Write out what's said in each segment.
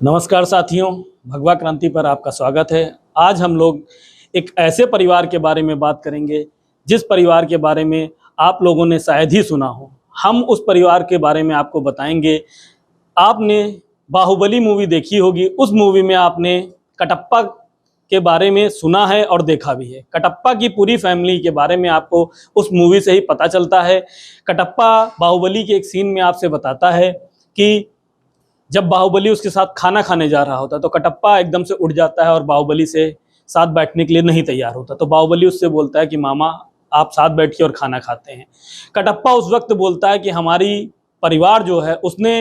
नमस्कार साथियों, भगवा क्रांति पर आपका स्वागत है। आज हम लोग एक ऐसे परिवार के बारे में बात करेंगे जिस परिवार के बारे में आप लोगों ने शायद ही सुना हो। हम उस परिवार के बारे में आपको बताएंगे। आपने बाहुबली मूवी देखी होगी, उस मूवी में आपने कटप्पा के बारे में सुना है और देखा भी है। कटप्पा की पूरी फैमिली के बारे में आपको उस मूवी से ही पता चलता है। कटप्पा बाहुबली के एक सीन में आपसे बताता है कि जब बाहुबली उसके साथ खाना खाने जा रहा होता तो कटप्पा एकदम से उठ जाता है और बाहुबली से साथ बैठने के लिए नहीं तैयार होता। तो बाहुबली उससे बोलता है कि मामा आप साथ बैठिए और खाना खाते हैं। कटप्पा उस वक्त बोलता है कि हमारी परिवार जो है उसने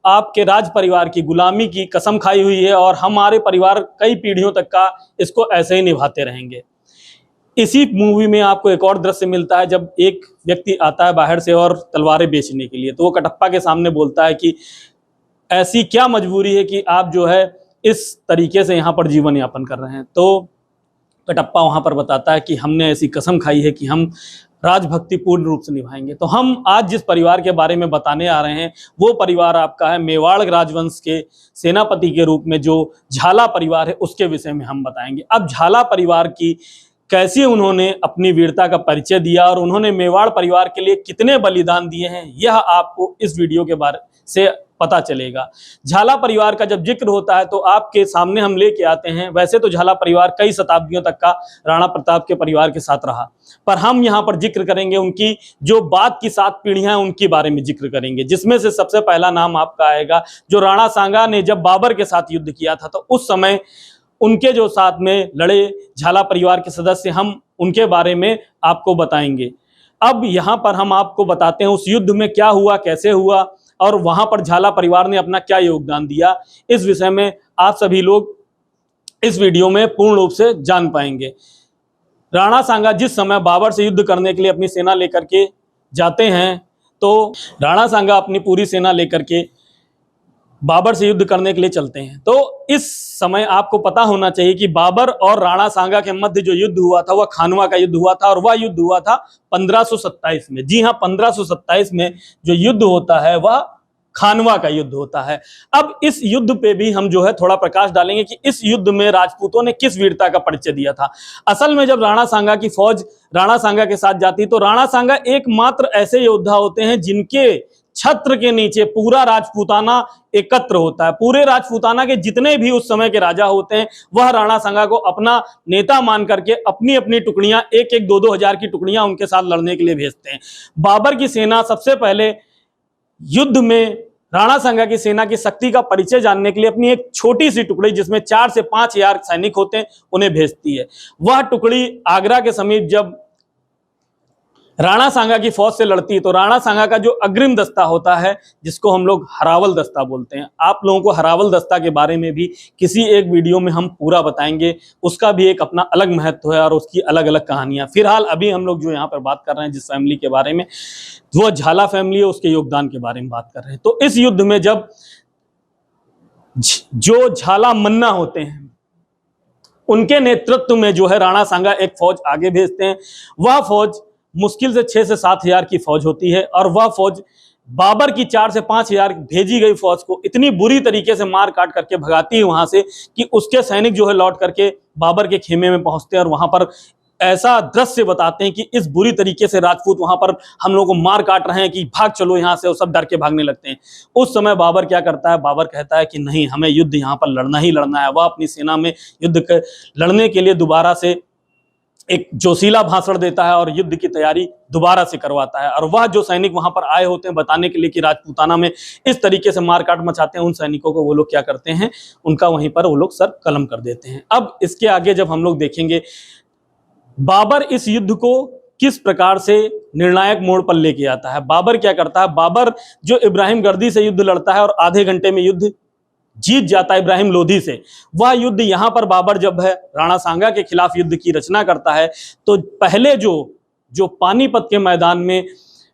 आपके राज परिवार की गुलामी की कसम खाई हुई है और हमारे परिवार कई पीढ़ियों तक का इसको ऐसे ही निभाते रहेंगे। इसी मूवी में आपको एक और दृश्य मिलता है जब एक व्यक्ति आता है बाहर से और तलवारें बेचने के लिए, तो वो कटप्पा के सामने बोलता है कि ऐसी क्या मजबूरी है कि आप जो है इस तरीके से यहाँ पर जीवन यापन कर रहे हैं। तो कटप्पा वहाँ पर बताता है कि हमने ऐसी कसम खाई है कि हम राजभक्ति पूर्ण रूप से निभाएंगे। तो हम आज जिस परिवार के बारे में बताने आ रहे हैं वो परिवार आपका है मेवाड़ राजवंश के सेनापति के रूप में जो झाला परिवार है, उसके विषय में हम बताएंगे। अब झाला परिवार की कैसे उन्होंने अपनी वीरता का परिचय दिया और उन्होंने मेवाड़ परिवार के लिए कितने बलिदान दिए हैं, यह आपको इस वीडियो के बारे से पता चलेगा। झाला परिवार का जब जिक्र होता है तो आपके सामने हम लेके आते हैं। वैसे तो झाला परिवार कई शताब्दियों तक का राणा प्रताप के परिवार के साथ रहा, पर हम यहाँ पर जिक्र करेंगे उनकी जो बाद की 7 पीढ़ियां उनके बारे में जिक्र करेंगे, जिसमें से सबसे पहला नाम आपका आएगा जो राणा सांगा ने जब बाबर के साथ युद्ध किया था तो उस समय उनके जो साथ में लड़े झाला परिवार के सदस्य, हम उनके बारे में आपको बताएंगे। अब यहाँ पर हम आपको बताते हैं उस युद्ध में क्या हुआ, कैसे हुआ और वहां पर झाला परिवार ने अपना क्या योगदान दिया। इस विषय में आप सभी लोग इस वीडियो में पूर्ण रूप से जान पाएंगे। राणा सांगा जिस समय बाबर से युद्ध करने के लिए अपनी सेना लेकर के जाते हैं तो राणा सांगा अपनी पूरी सेना लेकर के बाबर से युद्ध करने के लिए चलते हैं। तो इस समय आपको पता होना चाहिए कि बाबर और राणा सांगा के मध्य जो युद्ध हुआ था वह खानवा का युद्ध हुआ था और वह युद्ध हुआ था 1527 में। जी हाँ, 1527 में जो युद्ध होता है वह खानवा का युद्ध होता है। अब इस युद्ध पे भी हम जो है थोड़ा प्रकाश डालेंगे कि इस युद्ध में राजपूतों ने किस वीरता का परिचय दिया था। असल में जब राणा सांगा की फौज राणा सांगा के साथ जाती तो राणा सांगा एकमात्र ऐसे योद्धा होते हैं जिनके छत्र के नीचे पूरा राजपूताना एकत्र होता है। पूरे राजपूताना के जितने भी उस समय के राजा होते हैं वह राणा सांगा को अपना नेता मान करके अपनी अपनी टुकड़ियां 1-1, 2-2 हजार की टुकड़ियां उनके साथ लड़ने के लिए भेजते हैं। बाबर की सेना सबसे पहले युद्ध में राणा सांगा की सेना की शक्ति का परिचय जानने के लिए अपनी एक छोटी सी टुकड़ी जिसमें 4 से 5 हजार सैनिक होते हैं उन्हें भेजती है। वह टुकड़ी आगरा के समीप जब राणा सांगा की फौज से लड़ती है तो राणा सांगा का जो अग्रिम दस्ता होता है जिसको हम लोग हरावल दस्ता बोलते हैं, आप लोगों को हरावल दस्ता के बारे में भी किसी एक वीडियो में हम पूरा बताएंगे। उसका भी एक अपना अलग महत्व है और उसकी अलग अलग कहानियां। फिलहाल अभी हम लोग जो यहाँ पर बात कर रहे हैं जिस फैमिली के बारे में, वो झाला फैमिली है, उसके योगदान के बारे में बात कर रहे हैं। तो इस युद्ध में जब जो झाला मन्ना होते हैं उनके नेतृत्व में जो है राणा सांगा एक फौज आगे भेजते हैं। वह फौज मुश्किल से 6 से 7 हजार की फौज होती है और वह फौज बाबर की 4 से 5 हजार भेजी गई फौज को इतनी बुरी तरीके से मार काट करके भगाती है वहां से कि उसके सैनिक जो है लौट करके बाबर के खेमे में पहुंचते हैं और वहां पर ऐसा दृश्य बताते हैं कि इस बुरी तरीके से राजपूत वहां पर हम लोगों को मार काट रहे हैं कि भाग चलो यहाँ से, और सब डर के भागने लगते हैं। उस समय बाबर क्या करता है, बाबर कहता है कि नहीं, हमें युद्ध यहाँ पर लड़ना ही लड़ना है। वह अपनी सेना में युद्ध लड़ने के लिए दोबारा से एक जोशीला भाषण देता है और युद्ध की तैयारी दोबारा से करवाता है। और वह जो सैनिक वहां पर आए होते हैं बताने के लिए कि राजपूताना में इस तरीके से मारकाट मचाते हैं, उन सैनिकों को वो लोग क्या करते हैं, उनका वहीं पर वो लोग सर कलम कर देते हैं। अब इसके आगे जब हम लोग देखेंगे बाबर इस युद्ध को किस प्रकार से निर्णायक मोड़ पर लेके आता है। बाबर क्या करता है, बाबर जो इब्राहिम गर्दी से युद्ध लड़ता है और आधे घंटे में युद्ध जीत जाता है इब्राहिम लोधी से। वह युद्ध यहां पर बाबर जब है राणा सांगा के खिलाफ युद्ध की रचना करता है तो पहले जो पानीपत के मैदान में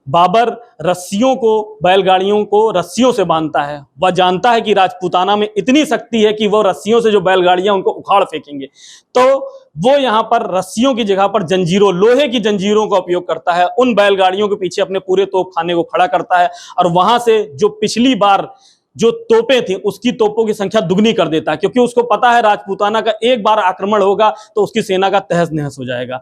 बाबर रस्सियों को, बैलगाड़ियों को रस्सियों से बांधता है। वह जानता है कि राजपूताना में इतनी शक्ति है कि वह रस्सियों से जो बैलगाड़ियां उनको उखाड़ फेंकेंगे, तो वो यहाँ पर रस्सियों की जगह पर जंजीरों, लोहे की जंजीरों का उपयोग करता है। उन बैलगाड़ियों के पीछे अपने पूरे तोपखाने को खड़ा करता है और वहां से जो पिछली बार जो तोपें थी उसकी तोपों की संख्या दुगनी कर देता है, क्योंकि उसको पता है राजपूताना का एक बार आक्रमण होगा तो उसकी सेना का तहस नहस हो जाएगा।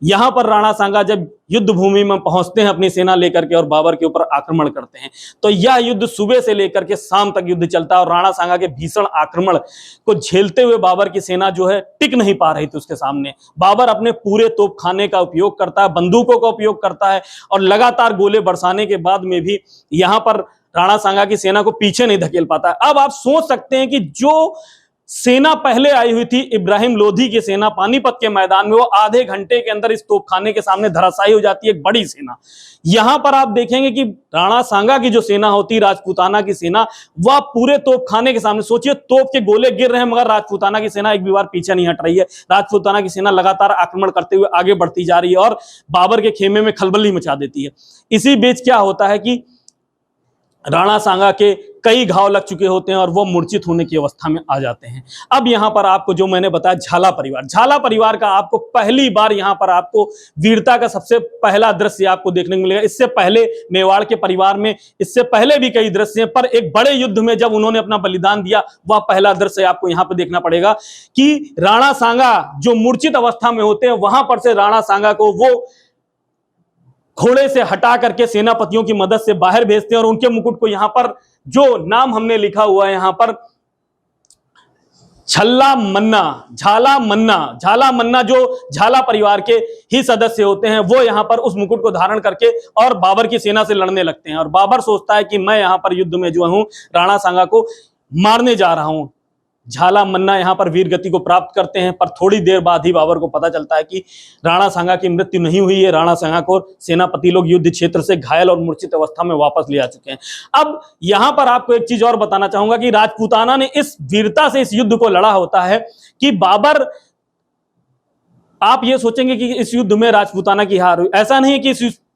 यहां पर राणा सांगा जब युद्ध भूमि में पहुंचते हैं अपनी सेना लेकर के और बाबर के ऊपर आक्रमण करते हैं, तो यह युद्ध सुबह से लेकर के शाम तक युद्ध चलता है और राणा सांगा के भीषण आक्रमण को झेलते हुए बाबर की सेना जो है टिक नहीं पा रही थी उसके सामने। बाबर अपने पूरे तोपखाने का उपयोग करता है, बंदूकों का उपयोग करता है और लगातार गोले बरसाने के बाद में भी यहां पर राणा सांगा की सेना को पीछे नहीं धकेल पाता है। अब आप सोच सकते हैं कि जो सेना पहले आई हुई थी इब्राहिम लोधी की सेना पानीपत के मैदान में, वो आधे घंटे के अंदर इस तोपखाने के सामने धराशायी हो जाती है, एक बड़ी सेना। यहां पर आप देखेंगे कि राणा सांगा की जो सेना होती, राजपूताना की सेना, वह पूरे तोपखाने के सामने, सोचिए तोप के गोले गिर रहे हैं मगर राजपूताना की सेना एक भी बार पीछे नहीं हट रही है। राजपूताना की सेना लगातार आक्रमण करते हुए आगे बढ़ती जा रही है और बाबर के खेमे में खलबली मचा देती है। इसी बीच क्या होता है कि राणा सांगा के कई घाव लग चुके होते हैं और वो मूर्छित होने की अवस्था में आ जाते हैं। अब यहां पर आपको जो मैंने बताया झाला परिवार का आपको पहली बार यहां पर आपको वीरता का सबसे पहला दृश्य आपको देखने को मिलेगा। इससे पहले मेवाड़ के परिवार में इससे पहले भी कई दृश्य हैं, पर एक बड़े युद्ध में जब उन्होंने अपना बलिदान दिया वह पहला दृश्य आपको यहां पर देखना पड़ेगा कि राणा सांगा जो मूर्छित अवस्था में होते हैं वहां पर से राणा सांगा को वो घोड़े से हटा करके सेनापतियों की मदद से बाहर भेजते हैं और उनके मुकुट को यहां पर जो नाम हमने लिखा हुआ है यहां पर झाला मन्ना जो झाला परिवार के ही सदस्य होते हैं वो यहां पर उस मुकुट को धारण करके और बाबर की सेना से लड़ने लगते हैं। और बाबर सोचता है कि मैं यहां पर युद्ध में जो हूं राणा सांगा को मारने जा रहा हूं। झाला मन्ना यहां पर वीर गति को प्राप्त करते हैं, पर थोड़ी देर बाद ही बाबर को पता चलता है कि राणा सांगा की मृत्यु नहीं हुई है। राणा सांगा को सेनापति लोग युद्ध क्षेत्र से घायल और मूर्छित अवस्था में वापस ले आ चुके हैं। अब यहां पर आपको एक चीज और बताना चाहूंगा कि राजपूताना ने इस वीरता से इस युद्ध को लड़ा होता है कि बाबर, आप ये सोचेंगे कि इस युद्ध में राजपूताना की हार हुई, ऐसा नहीं है कि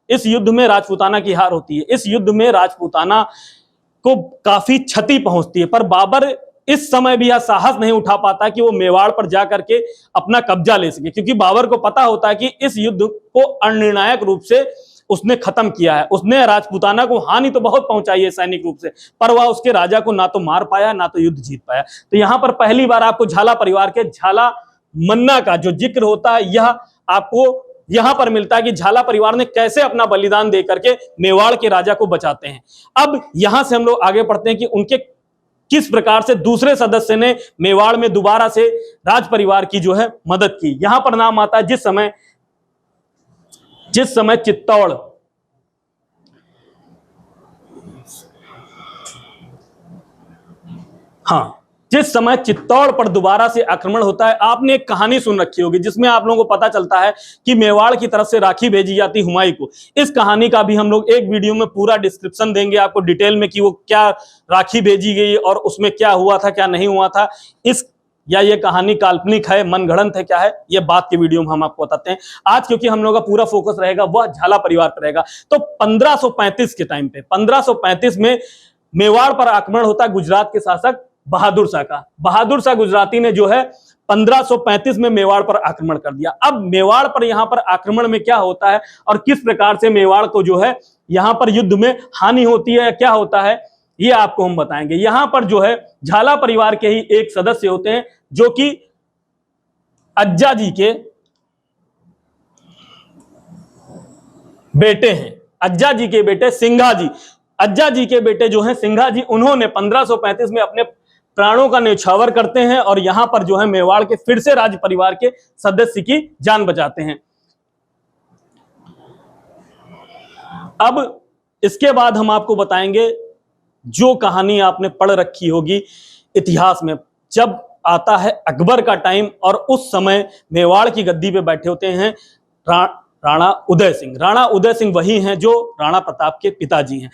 इस युद्ध में राजपूताना की हार होती है। इस युद्ध में राजपूताना को काफी क्षति पहुंचती है, पर बाबर इस समय भी यह साहस नहीं उठा पाता कि वो मेवाड़ पर जाकर के अपना कब्जा ले सके, क्योंकि बाबर को पता होता है कि इस युद्ध को अनिर्णायक रूप से उसने खत्म किया है। उसने राजपूताना को हानि तो बहुत पहुंचाई है सैनिक रूप से, पर वह उसके राजा को ना तो मार पाया ना तो युद्ध जीत पाया। तो यहां पर पहली बार आपको झाला परिवार के झाला मन्ना का जो जिक्र होता है यह आपको यहां पर मिलता है कि झाला परिवार ने कैसे अपना बलिदान दे करके मेवाड़ के राजा को बचाते हैं। अब यहां से हम लोग आगे बढ़ते हैं कि उनके किस प्रकार से दूसरे सदस्य ने मेवाड़ में दोबारा से राज परिवार की जो है मदद की। यहां पर नाम आता है जिस समय चित्तौड़, जिस समय चित्तौड़ पर दोबारा से आक्रमण होता है। आपने एक कहानी सुन रखी होगी जिसमें आप लोगों को पता चलता है कि मेवाड़ की तरफ से राखी भेजी जाती हुमायूं को। इस कहानी का भी हम लोग एक वीडियो में पूरा डिस्क्रिप्शन देंगे आपको डिटेल में कि वो क्या राखी भेजी गई और उसमें क्या हुआ था क्या नहीं हुआ था। ये कहानी काल्पनिक है, मनगढ़ंत है, क्या है, ये बात के वीडियो में हम आपको बताते हैं। आज क्योंकि हम लोगों का पूरा फोकस रहेगा वह झाला परिवार पर रहेगा। तो 1535 के टाइम पे 1535 में मेवाड़ पर आक्रमण होता है गुजरात के शासक बहादुर शाह का। बहादुर शाह गुजराती ने जो है 1535 में मेवाड़ पर आक्रमण कर दिया। अब मेवाड़ पर यहां पर आक्रमण में क्या होता है और किस प्रकार से मेवाड़ को जो है यहां पर युद्ध में हानि होती है, क्या होता है, ये आपको हम बताएंगे। यहां पर जो है झाला परिवार के ही एक सदस्य होते हैं जो कि अज्जा जी के बेटे हैं। अज्जा जी के बेटे सिंघा जी, अज्जा जी के बेटे जो हैं सिंघा जी, उन्होंने 1535 में अपने प्राणों का न्यौछावर करते हैं और यहां पर जो है मेवाड़ के फिर से राज परिवार के सदस्य की जान बचाते हैं। अब इसके बाद हम आपको बताएंगे जो कहानी आपने पढ़ रखी होगी इतिहास में, जब आता है अकबर का टाइम और उस समय मेवाड़ की गद्दी पे बैठे होते हैं राणा उदय सिंह। राणा उदय सिंह वही हैं जो राणा प्रताप के पिताजी हैं।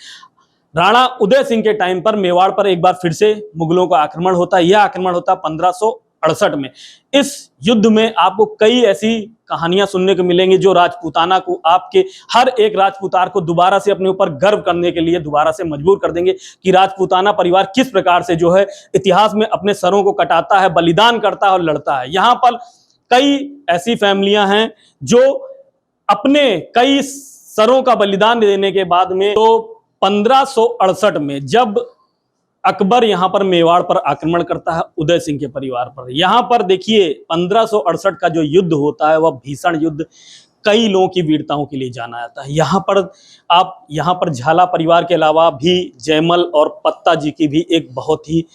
राणा उदय सिंह के टाइम पर मेवाड़ पर एक बार फिर से मुगलों का आक्रमण होता है। यह आक्रमण होता है 1568 में। इस युद्ध में आपको कई ऐसी कहानियां सुनने को मिलेंगी जो राजपूताना को, आपके हर एक राजपूतार को दोबारा से अपने ऊपर गर्व करने के लिए दोबारा से मजबूर कर देंगे कि राजपूताना परिवार किस प्रकार से जो है इतिहास में अपने सरों को कटाता है, बलिदान करता है और लड़ता है। यहां पर कई ऐसी फैमिलियां हैं जो अपने कई सरों का बलिदान देने के बाद में तो 1568 में जब अकबर यहाँ पर मेवाड़ पर आक्रमण करता है उदय सिंह के परिवार पर। यहाँ पर देखिए 1568 का जो युद्ध होता है वह भीषण युद्ध, कई लोगों की वीरताओं के लिए जाना जाता है। यहाँ पर झाला परिवार के अलावा भी जयमल और पत्ता जी की भी एक बहुत ही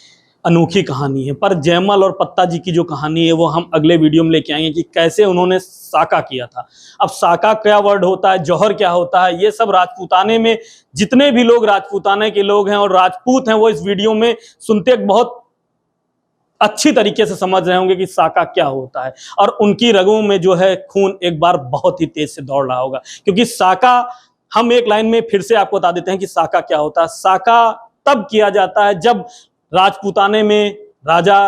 अनोखी कहानी है। पर जयमल और पत्ता जी की जो कहानी है वो हम अगले वीडियो में लेके आएंगे कि कैसे उन्होंने साका किया था। अब साका क्या वर्ड होता है, जौहर क्या होता है, ये सब राजपूताने में जितने भी लोग राजपूताने के लोग हैं और राजपूत हैं वो इस वीडियो में सुनते बहुत अच्छी तरीके से समझ रहे होंगे कि साका क्या होता है। और उनकी रगों में जो है खून एक बार बहुत ही तेज से दौड़ रहा होगा, क्योंकि साका, हम एक लाइन में फिर से आपको बता देते हैं कि साका क्या होता है। साका तब किया जाता है जब राजपूताने में राजा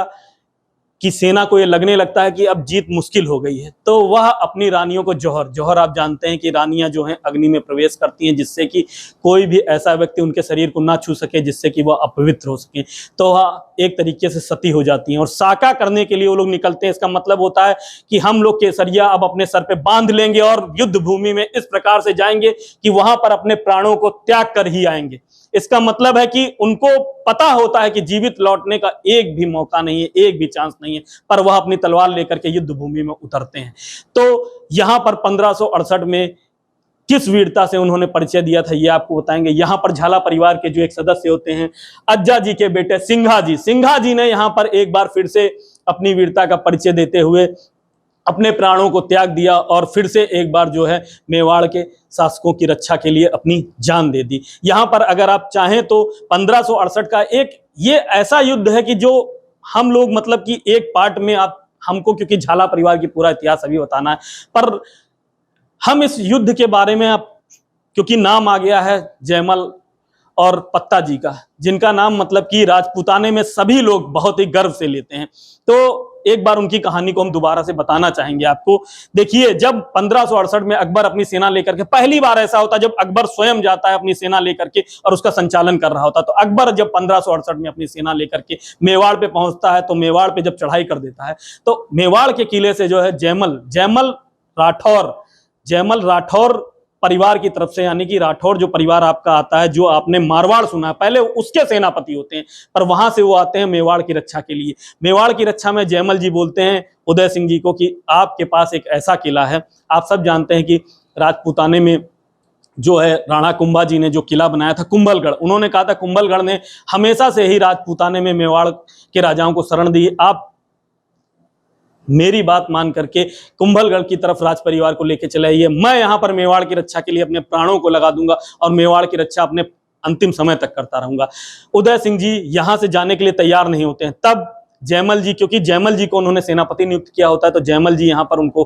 की सेना को ये लगने लगता है कि अब जीत मुश्किल हो गई है, तो वह अपनी रानियों को जौहर आप जानते हैं कि रानियां जो हैं अग्नि में प्रवेश करती हैं, जिससे कि कोई भी ऐसा व्यक्ति उनके शरीर को ना छू सके, जिससे कि वह अपवित्र हो सके, तो वह एक तरीके से सती हो जाती हैं। और साका करने के लिए वो लोग निकलते हैं। इसका मतलब होता है कि हम लोग केसरिया अब अपने सर पे बांध लेंगे और युद्ध भूमि में इस प्रकार से जाएंगे कि वहां पर अपने प्राणों को त्याग कर ही आएंगे। इसका मतलब है कि उनको पता होता है कि जीवित लौटने का एक भी मौका नहीं है, एक भी चांस नहीं है, पर वह अपनी तलवार लेकर के युद्ध भूमि में उतरते हैं। तो यहां पर 1568 में किस वीरता से उन्होंने परिचय दिया था ये आपको बताएंगे। यहां पर झाला परिवार के जो एक सदस्य होते हैं अज्जा जी के बेटे सिंघा जी ने यहां पर एक बार फिर से अपनी वीरता का परिचय देते हुए अपने प्राणों को त्याग दिया और फिर से एक बार जो है मेवाड़ के शासकों की रक्षा के लिए अपनी जान दे दी। यहाँ पर अगर आप चाहें तो 1568 का एक ये ऐसा युद्ध है कि जो हम लोग मतलब कि एक पार्ट में आप हमको, क्योंकि झाला परिवार की पूरा इतिहास अभी बताना है, पर हम इस युद्ध के बारे में आप, क्योंकि नाम आ गया है जयमल और पत्ता जी का, जिनका नाम मतलब कि राजपूताने में सभी लोग बहुत ही गर्व से लेते हैं, तो एक बार उनकी कहानी को हम दोबारा से बताना चाहेंगे आपको। देखिए, जब 1568 में अकबर अपनी सेना लेकर के, पहली बार ऐसा होता जब अकबर स्वयं जाता है अपनी सेना लेकर के और उसका संचालन कर रहा होता, तो अकबर जब 1568 में अपनी सेना लेकर के मेवाड़ पे पहुंचता है, तो मेवाड़ पे जब चढ़ाई कर देता है, तो मेवाड़ के किले से जो है जयमल राठौर परिवार की तरफ से, यानी कि राठौर जो परिवार आपका आता है, जो आपने मारवाड़ सुना है, पहले उसके सेनापति होते हैं, पर वहां से वो आते हैं मेवाड़ की रक्षा के लिए। मेवाड़ की रक्षा में जयमल जी बोलते हैं उदय सिंह जी को कि आपके पास एक ऐसा किला है, आप सब जानते हैं कि राजपूताने में जो है राणा कुंभा जी ने जो किला बनाया था कुंभलगढ़, उन्होंने कहा था कुंभलगढ़ ने हमेशा से ही राजपूताने में मेवाड़ के राजाओं को शरण दी, आप मेरी बात मान करके कुंभलगढ़ की तरफ राज परिवार को लेकर चले आइए, मैं यहां पर मेवाड़ की रक्षा के लिए अपने प्राणों को लगा दूंगा और मेवाड़ की रक्षा अपने अंतिम समय तक करता रहूंगा। उदय सिंह जी यहां से जाने के लिए तैयार नहीं होते हैं। तब जयमल जी, क्योंकि जयमल जी को उन्होंने सेनापति नियुक्त किया होता है, तो जयमल जी यहां पर उनको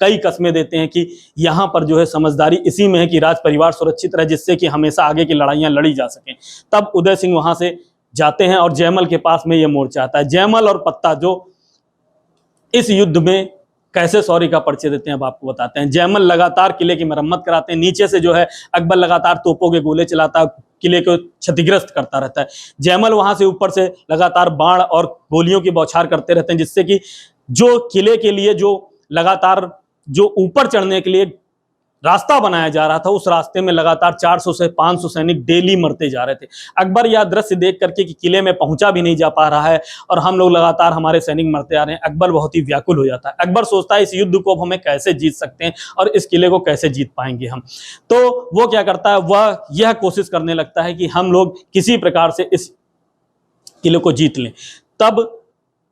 कई कस्में देते हैं कि यहां पर जो है समझदारी इसी में है कि राज परिवार सुरक्षित रहे, जिससे कि हमेशा आगे की लड़ाइयां लड़ी जा सकें। तब उदय सिंह वहां से जाते हैं और जयमल के पास में यह मोर्चा आता है। जयमल और पत्ता जो इस युद्ध में कैसे शौर्य का परिचय देते हैं अब आपको बताते हैं। जयमल लगातार किले की मरम्मत कराते हैं, नीचे से जो है अकबर लगातार तोपों के गोले चलाता है, किले को क्षतिग्रस्त करता रहता है। जयमल वहां से ऊपर से लगातार बाण और गोलियों की बौछार करते रहते हैं, जिससे कि जो किले के लिए जो लगातार जो ऊपर चढ़ने के लिए रास्ता बनाया जा रहा था, उस रास्ते में लगातार 400 से 500 सैनिक डेली मरते जा रहे थे। अकबर यह दृश्य देख करके कि किले में पहुंचा भी नहीं जा पा रहा है और हम लोग लगातार हमारे सैनिक मरते आ रहे हैं, अकबर बहुत ही व्याकुल हो जाता है। अकबर सोचता है इस युद्ध को अब हमें कैसे जीत सकते हैं और इस किले को कैसे जीत पाएंगे हम। तो वो क्या करता है, वह यह कोशिश करने लगता है कि हम लोग किसी प्रकार से इस किले को जीत लें। तब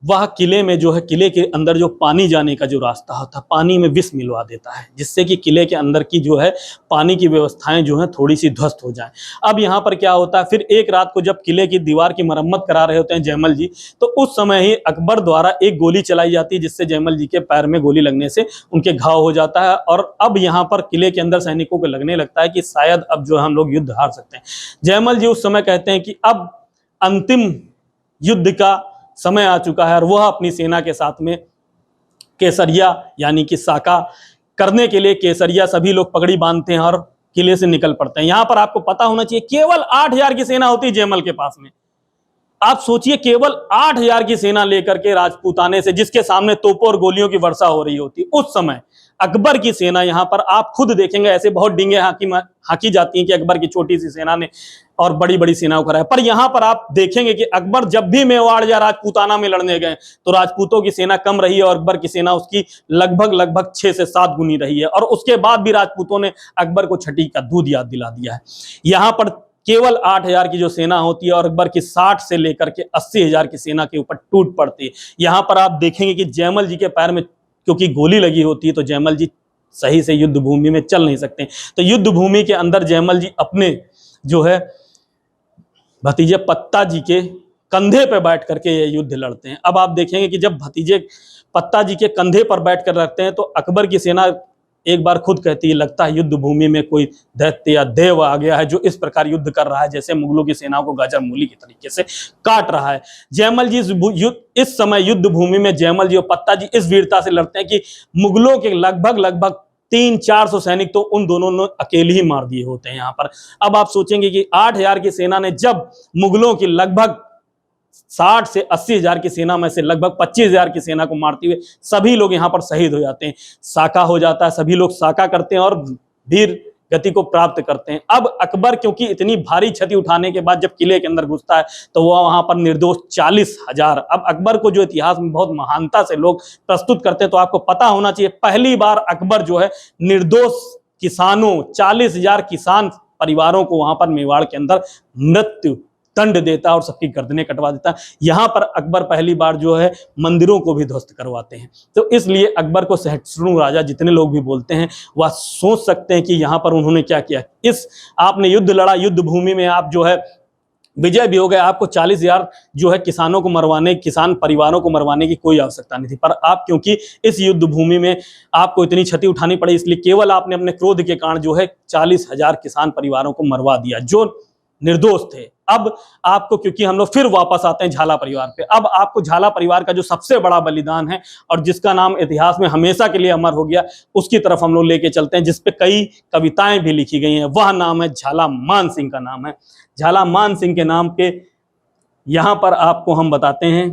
वह किले में जो है, किले के अंदर जो पानी जाने का जो रास्ता होता है, पानी में विष मिलवा देता है, जिससे कि किले के अंदर की जो है पानी की व्यवस्थाएं जो है थोड़ी सी ध्वस्त हो जाएं। अब यहाँ पर क्या होता है, फिर एक रात को जब किले की दीवार की मरम्मत करा रहे होते हैं जयमल जी, तो उस समय ही अकबर द्वारा एक गोली चलाई जाती है, जिससे जयमल जी के पैर में गोली लगने से उनके घाव हो जाता है। और अब यहाँ पर किले के अंदर सैनिकों को लगने लगता है कि शायद अब जो है हम लोग युद्ध हार सकते हैं। जयमल जी उस समय कहते हैं कि अब अंतिम युद्ध का समय आ चुका है और वह अपनी सेना के साथ में केसरिया यानी कि साका करने के लिए, केसरिया सभी लोग पगड़ी बांधते हैं और किले से निकल पड़ते हैं। यहां पर आपको पता होना चाहिए केवल 8000 की सेना होती है जयमल के पास में। आप सोचिए, केवल 8000 की सेना लेकर के राजपूताने से, जिसके सामने तोपों और गोलियों की वर्षा हो रही होती, उस समय अकबर की सेना, यहां पर आप खुद देखेंगे ऐसे बहुत डींगे हाकी जाती हैं कि अकबर की छोटी सी सेना ने और बड़ी बड़ी सेनाओं का रहा। पर यहां पर आप देखेंगे कि अकबर जब भी मेवाड़ या राजपूताना में लड़ने गए तो राजपूतों की सेना कम रही है और अकबर की सेना उसकी लगभग 6 से 7 गुनी रही है, और उसके बाद भी राजपूतों ने अकबर को छठी का दूध याद दिला दिया है। यहां पर केवल 8,000 की जो सेना होती है और अकबर की 60 से लेकर के 80,000 की सेना के ऊपर टूट पड़ती है। यहां पर आप देखेंगे कि जयमल जी के पैर में क्योंकि गोली लगी होती है तो जयमल जी सही से युद्ध भूमि में चल नहीं सकते, तो युद्ध भूमि के अंदर जयमल जी अपने जो है भतीजे पत्ता जी के कंधे पर बैठ करके ये युद्ध लड़ते हैं। अब आप देखेंगे कि जब भतीजे पत्ता जी के कंधे पर बैठ कर रखते हैं तो अकबर की सेना एक बार खुद कहती है लगता है युद्ध भूमि में कोई दैत्य या देव आ गया है जो इस प्रकार युद्ध कर रहा है जैसे मुगलों की सेनाओं को गाजर मूली के तरीके से काट रहा है। जयमल जी इस समय युद्ध भूमि में जयमल जी और पत्ता जी इस वीरता से लड़ते हैं कि मुगलों के लगभग 300-400 सैनिक तो उन दोनों ने अकेले ही मार दिए होते हैं। यहां पर अब आप सोचेंगे कि 8,000 की सेना ने जब मुगलों की लगभग 60 से 80,000 की सेना में से लगभग 25,000 की सेना को मारते हुए सभी लोग यहां पर शहीद हो जाते हैं, साका हो जाता है, सभी लोग साका करते हैं और वीर गति को प्राप्त करते हैं। अब अकबर क्योंकि इतनी भारी क्षति उठाने के बाद जब किले के अंदर घुसता है तो वह वहां पर निर्दोष 40,000, अब अकबर को जो इतिहास में बहुत महानता से लोग प्रस्तुत करते हैं तो आपको पता होना चाहिए पहली बार अकबर जो है निर्दोष किसानों 40,000 किसान परिवारों को वहां पर मेवाड़ के अंदर मृत्यु दंड देता है और सबकी गर्दनें कटवा देता है। यहां पर अकबर पहली बार जो है मंदिरों को भी ध्वस्त करवाते हैं। तो इसलिए अकबर को सहिष्णु राजा जितने लोग भी बोलते हैं वह सोच सकते हैं कि यहां पर उन्होंने क्या किया। इस आपने युद्ध लड़ा, युद्ध भूमि में आप जो है विजय भी हो गए, आपको 40,000 जो है किसानों को मरवाने, किसान परिवारों को मरवाने की कोई आवश्यकता नहीं थी, पर आप क्योंकि इस युद्ध भूमि में आपको इतनी क्षति उठानी पड़ी इसलिए केवल आपने अपने क्रोध के कारण जो है 40,000 किसान परिवारों को मरवा दिया जो निर्दोष थे। अब आपको क्योंकि हम लोग फिर वापस आते हैं झाला परिवार पे, अब आपको झाला परिवार का जो सबसे बड़ा बलिदान है और जिसका नाम इतिहास में हमेशा के लिए अमर हो गया उसकी तरफ हम लोग लेके चलते हैं, जिसपे कई कविताएं भी लिखी गई हैं। वह नाम है झाला मान सिंह का नाम है। झाला मान सिंह के नाम के यहां पर आपको हम बताते हैं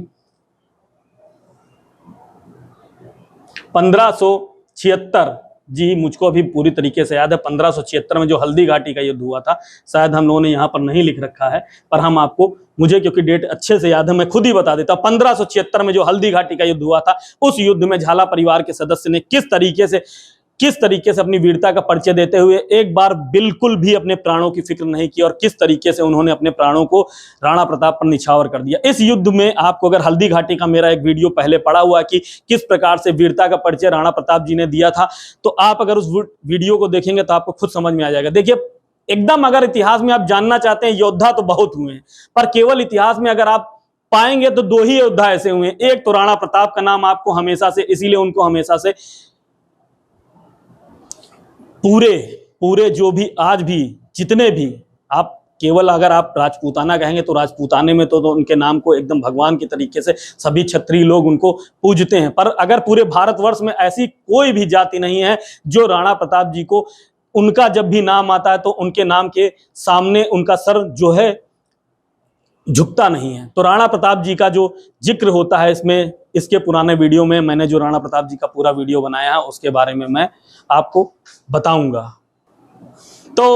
1576, जी मुझको अभी पूरी तरीके से याद है, 1576 में जो हल्दी घाटी का युद्ध हुआ था, शायद हम लोगों ने यहाँ पर नहीं लिख रखा है पर हम आपको, मुझे क्योंकि डेट अच्छे से याद है मैं खुद ही बता देता हूँ। 1576 में जो हल्दी घाटी का युद्ध हुआ था उस युद्ध में झाला परिवार के सदस्य ने किस तरीके से अपनी वीरता का परिचय देते हुए एक बार बिल्कुल भी अपने प्राणों की फिक्र नहीं की और किस तरीके से उन्होंने अपने प्राणों को राणा प्रताप पर निछावर कर दिया। इस युद्ध में आपको अगर हल्दी घाटी का मेरा एक वीडियो पहले पड़ा हुआ कि किस प्रकार से वीरता का परिचय राणा प्रताप जी ने दिया था, तो आप अगर उस वीडियो को देखेंगे तो आपको खुद समझ में आ जाएगा। देखिए एकदम अगर इतिहास में आप जानना चाहते हैं, योद्धा तो बहुत हुए हैं पर केवल इतिहास में अगर आप पाएंगे तो 2 ही योद्धा ऐसे हुए हैं। एक तो राणा प्रताप का नाम आपको हमेशा से, इसीलिए उनको हमेशा से पूरे जो भी आज भी जितने भी आप केवल अगर आप राजपूताना कहेंगे तो राजपूताने में तो उनके नाम को एकदम भगवान के तरीके से सभी क्षत्रिय लोग उनको पूजते हैं, पर अगर पूरे भारतवर्ष में ऐसी कोई भी जाति नहीं है जो राणा प्रताप जी को, उनका जब भी नाम आता है तो उनके नाम के सामने उनका सर जो है झुकता नहीं है। तो राणा प्रताप जी का जो जिक्र होता है इसमें, इसके पुराने वीडियो में मैंने जो राणा प्रताप जी का पूरा वीडियो बनाया है उसके बारे में मैं आपको बताऊंगा। तो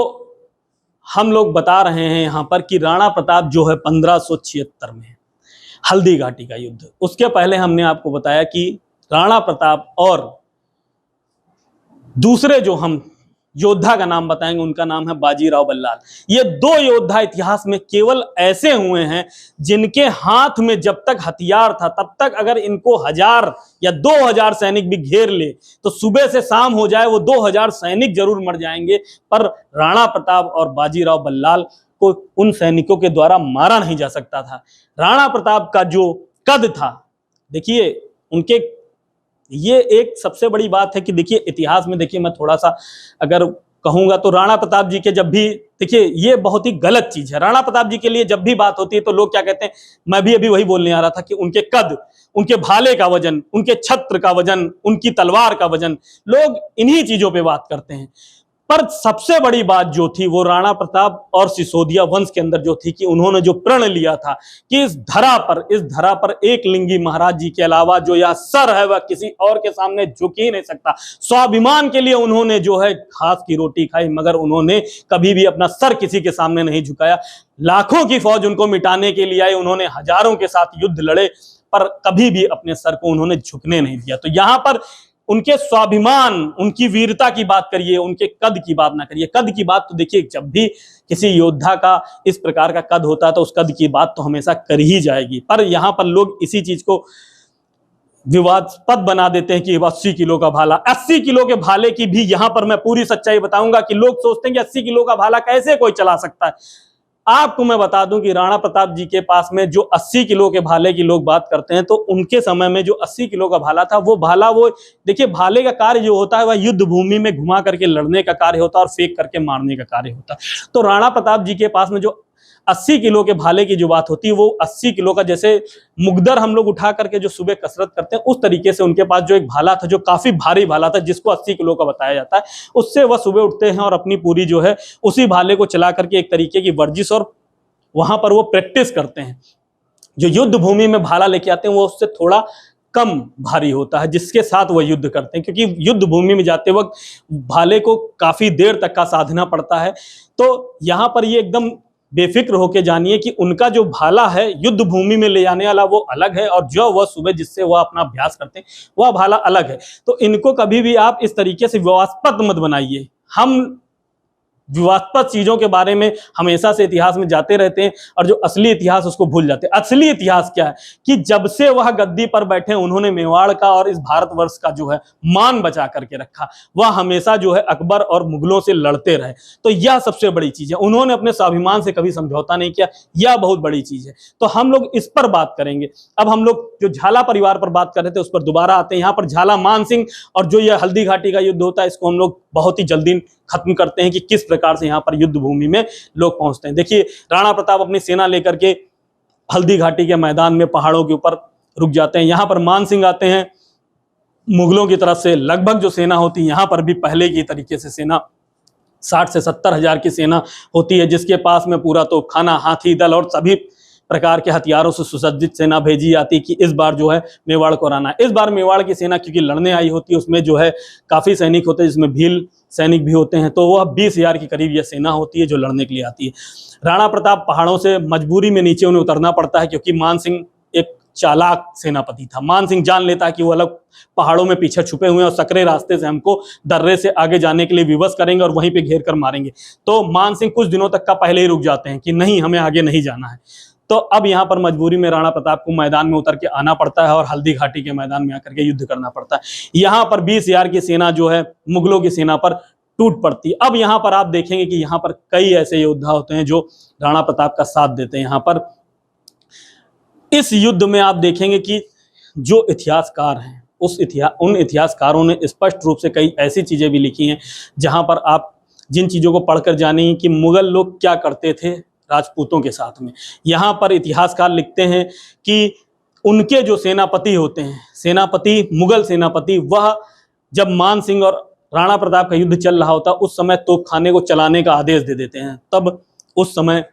हम लोग बता रहे हैं यहां पर कि राणा प्रताप जो है 1576 में हल्दी घाटी का युद्ध, उसके पहले हमने आपको बताया कि राणा प्रताप और दूसरे जो हम योद्धा का नाम बताएंगे उनका नाम है बाजीराव बल्लाल। ये 2 योद्धा इतिहास में केवल ऐसे हुए हैं जिनके हाथ में जब तक हथियार था तब तक अगर इनको 1000 या 2000 सैनिक भी घेर ले तो सुबह से शाम हो जाए वो 2000 सैनिक जरूर मर जाएंगे, पर राणा प्रताप और बाजीराव बल्लाल को उन सैनिकों के द्वारा मारा नहीं जा सकता था। राणा प्रताप का जो कद था, देखिए उनके, ये एक सबसे बड़ी बात है कि देखिए इतिहास में, देखिए मैं थोड़ा सा अगर कहूंगा तो राणा प्रताप जी के जब भी, देखिए ये बहुत ही गलत चीज है, राणा प्रताप जी के लिए जब भी बात होती है तो लोग क्या कहते हैं, मैं भी अभी वही बोलने आ रहा था कि उनके कद, उनके भाले का वजन, उनके छत्र का वजन, उनकी तलवार का वजन, लोग इन्हीं चीजों पे बात करते हैं। पर सबसे बड़ी बात जो थी वो राणा प्रताप और सिसोदिया वंश के अंदर जो थी कि उन्होंने जो प्रण लिया था कि इस धरा पर एक लिंगी महाराज जी के अलावा जो यह सर है वह किसी और के सामने झुक ही नहीं सकता। स्वाभिमान के लिए उन्होंने जो है घास की रोटी खाई, मगर उन्होंने कभी भी अपना सर किसी के सामने नहीं झुकाया। लाखों की फौज उनको मिटाने के लिए आई, उन्होंने हजारों के साथ युद्ध लड़े, पर कभी भी अपने सर को उन्होंने झुकने नहीं दिया। तो यहां पर उनके स्वाभिमान, उनकी वीरता की बात करिए, उनके कद की बात ना करिए। कद की बात तो देखिए, जब भी किसी योद्धा का इस प्रकार का कद होता है तो उस कद की बात तो हमेशा कर ही जाएगी। पर यहां पर लोग इसी चीज को विवादास्पद बना देते हैं कि 80 किलो का भाला। 80 किलो के भाले की भी यहां पर मैं पूरी सच्चाई बताऊंगा कि लोग सोचते हैं कि 80 किलो का भाला कैसे कोई चला सकता है। आपको मैं बता दूं कि राणा प्रताप जी के पास में जो 80 किलो के भाले की लोग बात करते हैं, तो उनके समय में जो 80 किलो का भाला था, वो भाला, वो देखिए भाले का कार्य जो होता है वह युद्ध भूमि में घुमा करके लड़ने का कार्य होता है और फेंक करके मारने का कार्य होता है। तो राणा प्रताप जी के पास में जो 80 किलो के भाले की जो बात होती है, वो 80 किलो का, जैसे मुगदर हम लोग उठा करके जो सुबह कसरत करते हैं, उस तरीके से उनके पास जो एक भाला था जो काफी भारी भाला था, जिसको 80 किलो का बताया जाता है, उससे वह सुबह उठते हैं और अपनी पूरी जो है उसी भाले को चला करके एक तरीके की वर्जिश और वहां पर वो प्रैक्टिस करते हैं। जो युद्ध भूमि में भाला लेके आते हैं वो उससे थोड़ा कम भारी होता है, जिसके साथ वो युद्ध करते हैं, क्योंकि युद्ध भूमि में जाते वक्त भाले को काफी देर तक का साधना पड़ता है। तो यहां पर ये एकदम बेफिक्र होके जानिए कि उनका जो भाला है युद्ध भूमि में ले जाने वाला वो अलग है, और जो वह सुबह जिससे वह अपना अभ्यास करते हैं वह भाला अलग है। तो इनको कभी भी आप इस तरीके से विवादास्पद मत बनाइए। हम विवादास्पद चीजों के बारे में हमेशा से इतिहास में जाते रहते हैं और जो असली इतिहास उसको भूल जाते हैं। असली इतिहास क्या है कि जब से वह गद्दी पर बैठे उन्होंने मेवाड़ का और इस भारतवर्ष का जो है मान बचा करके रखा। वह हमेशा जो है अकबर और मुगलों से लड़ते रहे। तो यह सबसे बड़ी चीज है, उन्होंने अपने स्वाभिमान से कभी समझौता नहीं किया, यह बहुत बड़ी चीज है। तो हम लोग इस पर बात करेंगे। अब हम लोग जो झाला परिवार पर बात कर रहे थे उस पर दोबारा आते हैं। यहाँ पर झाला मान सिंह और जो यह हल्दी घाटी का युद्ध होता है, इसको हम लोग बहुत ही जल्दी खत्म करते हैं कि किस प्रकार से यहाँ पर युद्ध भूमि में लोग पहुंचते हैं। देखिए, राणा प्रताप अपनी सेना लेकर के हल्दी घाटी के मैदान में पहाड़ों के ऊपर रुक जाते हैं। यहाँ पर मान सिंह आते हैं मुगलों की तरफ से। लगभग जो सेना होती है यहाँ पर भी पहले की तरीके से सेना 60 से 70 हजार की सेना होती है, जिसके पास में पूरा तोपखाना, हाथी दल और सभी प्रकार के हथियारों से सुसज्जित सेना भेजी जाती कि इस बार जो है मेवाड़ को हराना है। इस बार मेवाड़ की सेना क्योंकि लड़ने आई होती है, उसमें जो है काफी सैनिक होते हैं, जिसमें भील सैनिक भी होते हैं। तो वह 20 हजार के करीब यह सेना होती है जो लड़ने के लिए आती है। राणा प्रताप पहाड़ों से मजबूरी में नीचे उन्हें उतरना पड़ता है, क्योंकि मान सिंह एक चालाक सेनापति था। मान सिंह जान लेता है कि वो अलग पहाड़ों में पीछे छुपे हुए हैं और सकरे रास्ते से हमको दर्रे से आगे जाने के लिए विवश करेंगे और वहीं पे घेर कर मारेंगे। तो मान सिंह कुछ दिनों तक का पहले ही रुक जाते हैं कि नहीं, हमें आगे नहीं जाना है। तो अब यहाँ पर मजबूरी में राणा प्रताप को मैदान में उतर के आना पड़ता है और हल्दी घाटी के मैदान में आकर के युद्ध करना पड़ता है। यहाँ पर 20 हजार की सेना जो है मुगलों की सेना पर टूट पड़ती है। अब यहाँ पर आप देखेंगे कि यहाँ पर कई ऐसे योद्धा होते हैं जो राणा प्रताप का साथ देते हैं। यहाँ पर इस युद्ध में आप देखेंगे कि जो इतिहासकार हैं उन इतिहासकारों ने स्पष्ट रूप से कई ऐसी चीजें भी लिखी हैं जहां पर आप जिन चीजों को पढ़कर जानेंगे कि मुगल लोग क्या करते थे राजपूतों के साथ में। यहाँ पर इतिहासकार लिखते हैं कि उनके जो सेनापति होते हैं, सेनापति, मुगल सेनापति, वह जब मान सिंह और राणा प्रताप का युद्ध चल रहा होता उस समय तोपखाने को चलाने का आदेश दे देते हैं। तब उस समय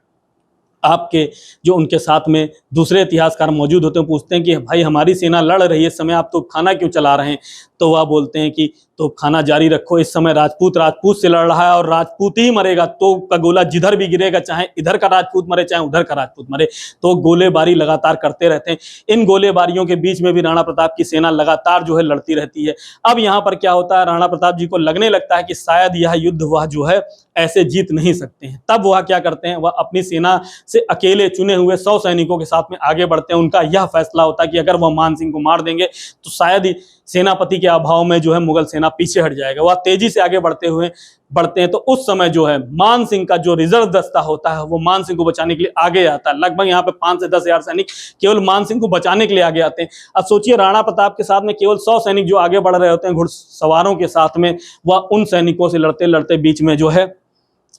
आपके जो उनके साथ में दूसरे इतिहासकार मौजूद होते हैं, पूछते हैं कि भाई हमारी सेना लड़ रही है, इस समय आप तोपखाना क्यों चला रहे हैं? तो वह बोलते हैं कि तोपखाना जारी रखो, इस समय राजपूत से लड़ रहा है और राजपूत ही मरेगा। तो का गोला जिधर भी गिरेगा, चाहे इधर का राजपूत मरे चाहे उधर का राजपूत मरे। तो गोलेबारी लगातार करते रहते हैं। इन गोलेबारियों के बीच में भी राणा प्रताप की सेना लगातार जो है लड़ती रहती है। अब यहाँ पर क्या होता है, राणा प्रताप जी को लगने लगता है कि शायद यह युद्ध वह जो है ऐसे जीत नहीं सकते हैं। तब वह क्या करते हैं, वह अपनी सेना से अकेले चुने हुए 100 सैनिकों के साथ में आगे बढ़ते हैं। उनका यह फैसला होता है कि अगर वह मान सिंह को मार देंगे तो शायद ही सेनापति के अभाव में जो है मुगल सेना पीछे हट जाएगा। वह तेजी से आगे बढ़ते हैं। तो उस समय जो है मान सिंह का जो रिजर्व दस्ता होता है वो मान सिंह को बचाने के लिए आगे आता है। लगभग यहाँ पे 5 से 10 हजार सैनिक केवल मान सिंह को बचाने के लिए आगे आते हैं। अब सोचिए, राणा प्रताप के साथ में केवल 100 सैनिक जो आगे बढ़ रहे होते हैं घुड़सवारों के साथ में, वह उन सैनिकों से लड़ते लड़ते बीच में जो है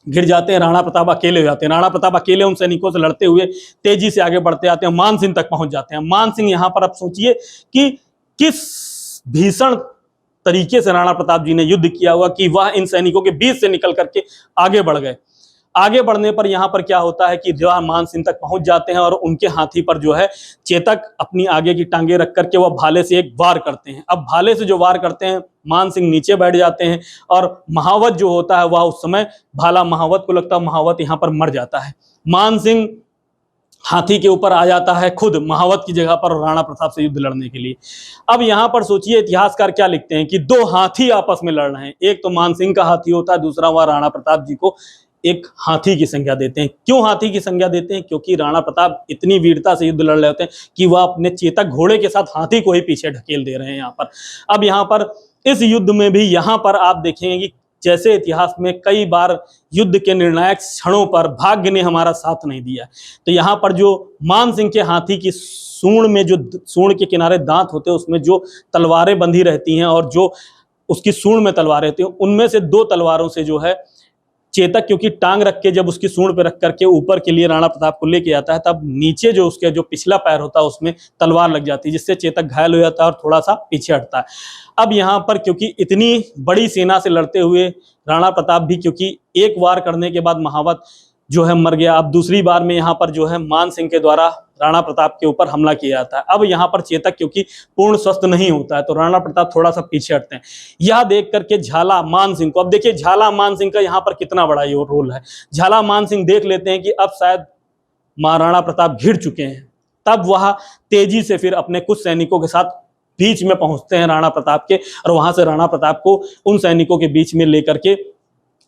गिर जाते हैं। राणा प्रताप अकेले हो जाते हैं। राणा प्रताप अकेले उन सैनिकों से लड़ते हुए तेजी से आगे बढ़ते आते हैं, मान सिंह तक पहुंच जाते हैं। मान सिंह यहाँ पर आप सोचिए कि किस भीषण तरीके से राणा प्रताप जी ने युद्ध किया हुआ कि वह इन सैनिकों के बीच से निकल करके आगे बढ़ गए। आगे बढ़ने पर यहाँ पर क्या होता है कि जवान मान सिंह तक पहुंच जाते हैं और उनके हाथी पर जो है चेतक अपनी आगे की टांगे रख करके वह भाले से एक वार करते हैं। अब भाले से जो वार करते हैं, मान सिंह नीचे बैठ जाते हैं और महावत जो होता है वह उस समय भाला महावत को लगता है, महावत यहाँ पर मर जाता है। मान सिंह हाथी के ऊपर आ जाता है खुद महावत की जगह पर राणा प्रताप से युद्ध लड़ने के लिए। अब यहाँ पर सोचिए इतिहासकार क्या लिखते हैं कि दो हाथी आपस में लड़ रहे हैं, एक तो मान सिंह का हाथी होता है, दूसरा वह राणा प्रताप जी को एक हाथी की संज्ञा देते हैं। क्यों हाथी की संज्ञा देते हैं? क्योंकि राणा प्रताप इतनी वीरता से युद्ध लड़ रहे होते हैं कि वह अपने चेतक घोड़े के साथ हाथी को ही पीछे ढकेल दे रहे हैं यहाँ पर। अब यहाँ पर इस युद्ध में भी यहाँ पर आप देखेंगे कि जैसे इतिहास में कई बार युद्ध के निर्णायक क्षणों पर भाग्य ने हमारा साथ नहीं दिया, तो यहाँ पर जो मान सिंह के हाथी की सूंड में जो सूंड के किनारे दांत होते हैं उसमें जो तलवारें बंधी रहती हैं और जो उसकी सूंड में तलवारें रहती हैं, उनमें से दो तलवारों से जो है चेतक क्योंकि टांग रख के जब उसकी सूंड पे रख करके ऊपर के लिए राणा प्रताप को लेके आता है, तब नीचे जो उसके जो पिछला पैर होता है उसमें तलवार लग जाती है, जिससे चेतक घायल हो जाता है और थोड़ा सा पीछे हटता है। अब यहाँ पर क्योंकि इतनी बड़ी सेना से लड़ते हुए राणा प्रताप भी क्योंकि एक वार करने के बाद महावत जो है मर गया, अब दूसरी बार में यहाँ पर जो है मान सिंह के द्वारा राणा प्रताप के ऊपर हमला किया जाता है। अब यहाँ पर चेतक क्योंकि पूर्ण स्वस्थ नहीं होता है तो राणा प्रताप थोड़ा सा पीछे हटते हैं। यह देख करके झाला मान सिंह को, अब देखिए झाला मान सिंह का यहाँ पर कितना बड़ा ये रोल है। झाला मान सिंह देख लेते हैं कि अब शायद महाराणा प्रताप घिर चुके हैं, तब वह तेजी से फिर अपने कुछ सैनिकों के साथ बीच में पहुंचते हैं राणा प्रताप के, और वहां से राणा प्रताप को उन सैनिकों के बीच में लेकर के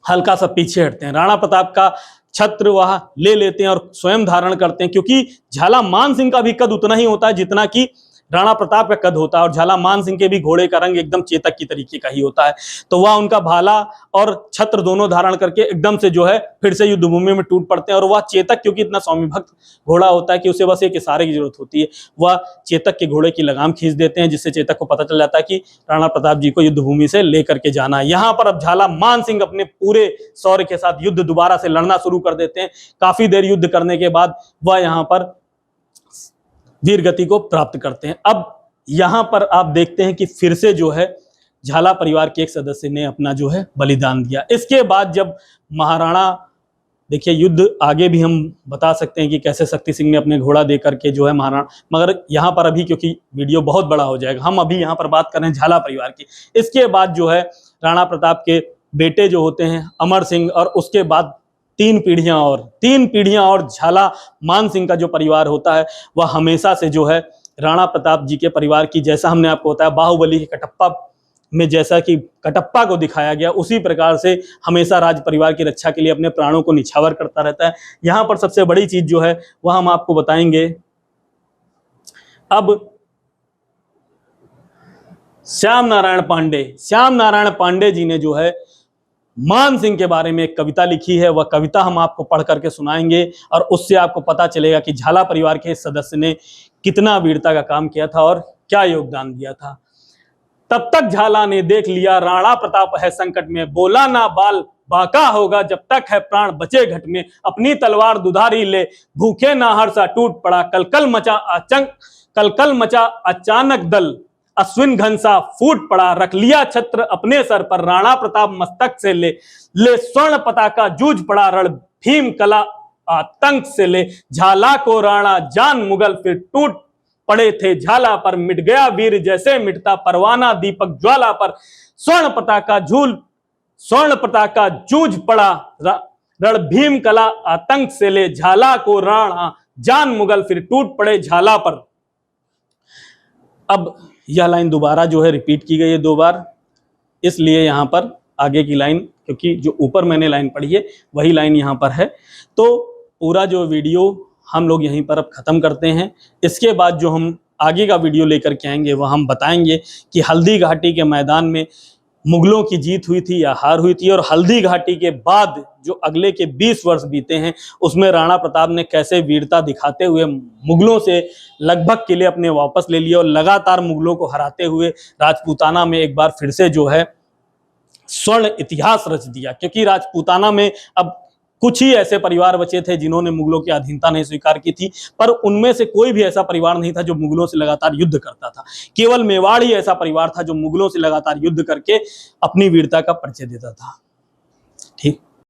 हल्का सा पीछे हटते हैं। राणा प्रताप का छत्र वह ले लेते हैं और स्वयं धारण करते हैं, क्योंकि झाला मान सिंह का भी कद उतना ही होता है जितना कि राणा प्रताप का कद होता है, और झाला मान सिंह के भी घोड़े का रंग एकदम चेतक की तरीके का ही होता है। तो वह उनका भाला और छत्र दोनों धारण करके एकदम से जो है फिर से युद्ध भूमि में टूट पड़ते हैं। और वह चेतक क्योंकि इतना स्वामी भक्त घोड़ा होता है कि उसे बस एक इशारे की जरूरत होती है, वह चेतक के घोड़े की लगाम खींच देते हैं, जिससे चेतक को पता चल जाता है कि राणा प्रताप जी को युद्ध भूमि से लेकर के जाना है। यहाँ पर अब झाला मान सिंह अपने पूरे शौर्य के साथ युद्ध दोबारा से लड़ना शुरू कर देते हैं। काफी देर युद्ध करने के बाद वह यहाँ पर वीर गति को प्राप्त करते हैं। अब यहाँ पर आप देखते हैं कि फिर से जो है झाला परिवार के एक सदस्य ने अपना जो है बलिदान दिया। इसके बाद जब महाराणा, देखिए युद्ध आगे भी हम बता सकते हैं कि कैसे शक्ति सिंह ने अपने घोड़ा दे करके जो है महाराणा, मगर यहाँ पर अभी क्योंकि वीडियो बहुत बड़ा हो जाएगा, हम अभी यहाँ पर बात कर रहे हैं झाला परिवार की। इसके बाद जो है राणा प्रताप के बेटे जो होते हैं अमर सिंह, और उसके बाद तीन पीढ़ियां और झाला मान सिंह का जो परिवार होता है वह हमेशा से जो है राणा प्रताप जी के परिवार की, जैसा हमने आपको बताया बाहुबली के कटप्पा में जैसा कि कटप्पा को दिखाया गया, उसी प्रकार से हमेशा राज परिवार की रक्षा के लिए अपने प्राणों को निछावर करता रहता है। यहाँ पर सबसे बड़ी चीज जो है वह हम आपको बताएंगे। अब श्याम नारायण पांडे जी ने जो है मान सिंह के बारे में एक कविता लिखी है, वह कविता हम आपको पढ़ करके सुनाएंगे और उससे आपको पता चलेगा कि झाला परिवार के सदस्य ने कितना वीरता का काम किया था और क्या योगदान दिया था। तब तक झाला ने देख लिया राणा प्रताप है संकट में, बोला ना बाल बाका होगा जब तक है प्राण बचे घट में, अपनी तलवार दुधारी ले भूखे ना हर्षा टूट पड़ा, कलकल मचा अचानक दल अश्विन घनसा फूट पड़ा, रख लिया छत्र अपने सर पर राणा प्रताप मस्तक से ले स्वर्ण पताका जूझ पड़ा, रण भीम कला आतंक से ले झाला को राणा जान मुगल फिर टूट पड़े थे झाला पर, मिट गया वीर जैसे मिटता परवाना दीपक ज्वाला पर, स्वर्ण पताका जूझ पड़ा, रण भीम कला आतंक से ले झाला को राणा जान मुगल फिर टूट पड़े झाला पर। अब यह लाइन दोबारा जो है रिपीट की गई है 2 बार, इसलिए यहाँ पर आगे की लाइन, क्योंकि जो ऊपर मैंने लाइन पढ़ी है वही लाइन यहाँ पर है। तो पूरा जो वीडियो हम लोग यहीं पर अब ख़त्म करते हैं। इसके बाद जो हम आगे का वीडियो लेकर के आएंगे वह हम बताएंगे कि हल्दी घाटी के मैदान में मुगलों की जीत हुई थी या हार हुई थी, और हल्दी घाटी के बाद जो अगले के 20 वर्ष बीते हैं उसमें राणा प्रताप ने कैसे वीरता दिखाते हुए मुगलों से लगभग किले अपने वापस ले लिए और लगातार मुगलों को हराते हुए राजपूताना में एक बार फिर से जो है स्वर्ण इतिहास रच दिया। क्योंकि राजपूताना में अब कुछ ही ऐसे परिवार बचे थे जिन्होंने मुगलों की अधीनता नहीं स्वीकार की थी, पर उनमें से कोई भी ऐसा परिवार नहीं था जो मुगलों से लगातार युद्ध करता था। केवल मेवाड़ ही ऐसा परिवार था जो मुगलों से लगातार युद्ध करके अपनी वीरता का परिचय देता था। ठीक।